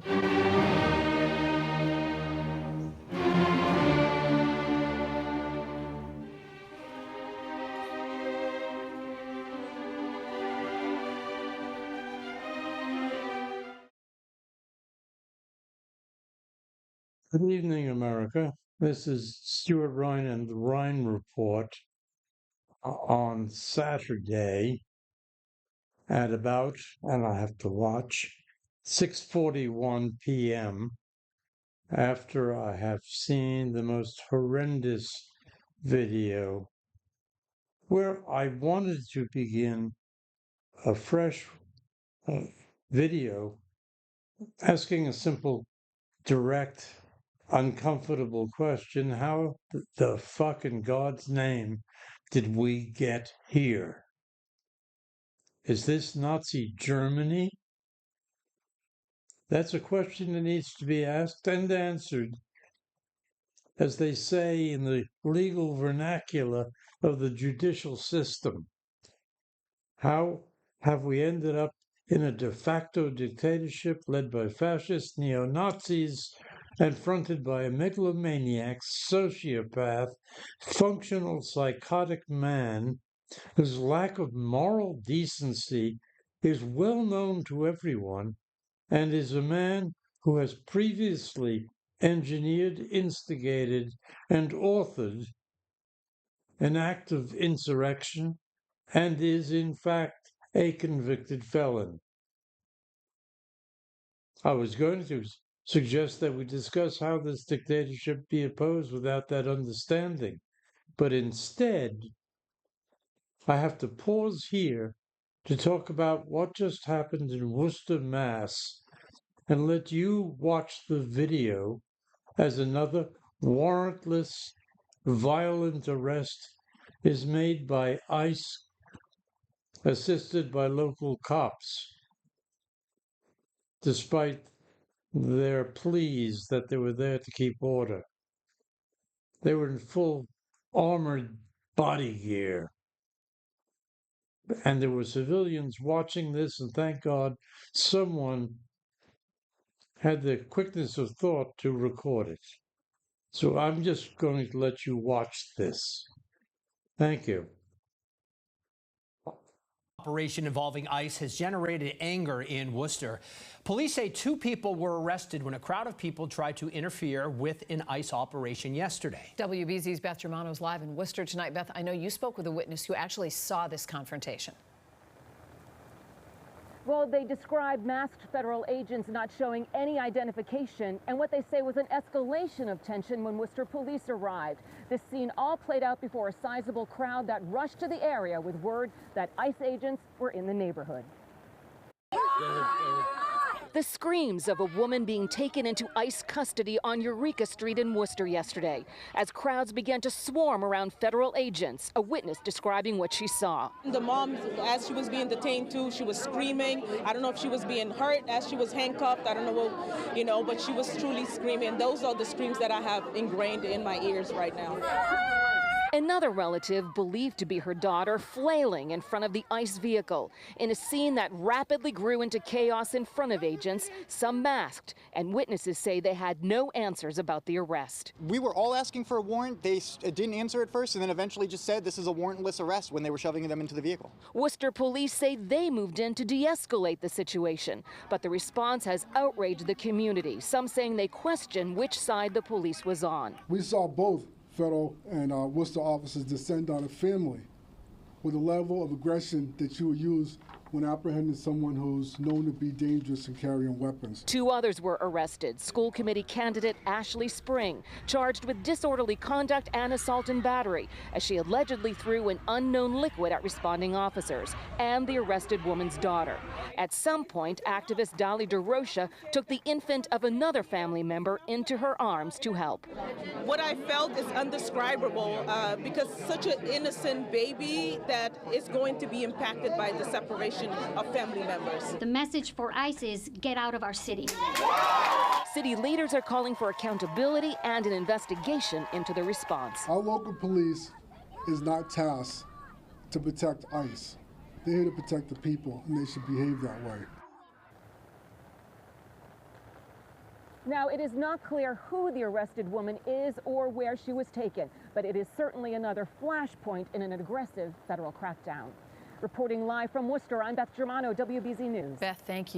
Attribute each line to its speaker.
Speaker 1: Good evening, America. This is Stuart Ryan and the Ryan Report on Saturday at about, and I have to watch, 6:41 p.m. after I have seen the most horrendous video where I wanted to begin a fresh video asking a simple, direct, uncomfortable question. How the fuck in God's name did we get here? Is this Nazi Germany? That's a question that needs to be asked and answered, as they say in the legal vernacular of the judicial system. How have we ended up in a de facto dictatorship led by fascist neo-Nazis and fronted by a megalomaniac, sociopath, functional psychotic man whose lack of moral decency is well known to everyone and is a man who has previously engineered, instigated, and authored an act of insurrection and is in fact a convicted felon. I was going to suggest that we discuss how this dictatorship be opposed without that understanding, but instead, I have to pause here to talk about what just happened in Worcester, Mass, and let you watch the video as another warrantless, violent arrest is made by ICE, assisted by local cops, despite their pleas that they were there to keep order. They were in full armored body gear. And there were civilians watching this, and thank God someone had the quickness of thought to record it. So I'm just going to let you watch this. Thank you.
Speaker 2: Operation involving ICE has generated anger in Worcester. Police say 2 people were arrested when a crowd of people tried to interfere with an ICE operation yesterday.
Speaker 3: WBZ's Beth Germano's live in Worcester tonight. Beth, I know you spoke with a witness who actually saw this confrontation.
Speaker 4: Well, they described masked federal agents not showing any identification and what they say was an escalation of tension when Worcester police arrived. This scene all played out before a sizable crowd that rushed to the area with word that ICE agents were in the neighborhood.
Speaker 5: The screams of a woman being taken into ICE custody on Eureka Street in Worcester yesterday as crowds began to swarm around federal agents, a witness describing what she saw.
Speaker 6: The mom, as she was being detained too, she was screaming. I don't know if she was being hurt as she was handcuffed. I don't know what, but she was truly screaming. Those are the screams that I have ingrained in my ears right now.
Speaker 5: Another relative, believed to be her daughter, flailing in front of the ICE vehicle in a scene that rapidly grew into chaos in front of agents, some masked, and witnesses say they had no answers about the arrest.
Speaker 7: We were all asking for a warrant. They didn't answer at first and then eventually just said this is a warrantless arrest when they were shoving them into the vehicle.
Speaker 5: Worcester police say they moved in to de-escalate the situation, but the response has outraged the community, some saying they question which side the police was on.
Speaker 8: We saw both federal and Worcester officers descend on a family with a level of aggression that you would use when apprehending someone who's known to be dangerous and carrying weapons.
Speaker 5: 2 others were arrested. School committee candidate Ashley Spring, charged with disorderly conduct and assault and battery, as she allegedly threw an unknown liquid at responding officers, and the arrested woman's daughter. At some point, activist Dolly DeRocha took the infant of another family member into her arms to help.
Speaker 6: What I felt is undescribable because such an innocent baby that is going to be impacted by the separation of family members.
Speaker 9: The message for ICE is get out of our city.
Speaker 5: City leaders are calling for accountability and an investigation into the response.
Speaker 8: Our local police is not tasked to protect ICE. They're here to protect the people, and they should behave that way.
Speaker 4: Now, it is not clear who the arrested woman is or where she was taken, but it is certainly another flashpoint in an aggressive federal crackdown. Reporting live from Worcester, I'm Beth Germano, WBZ News.
Speaker 3: Beth, thank you.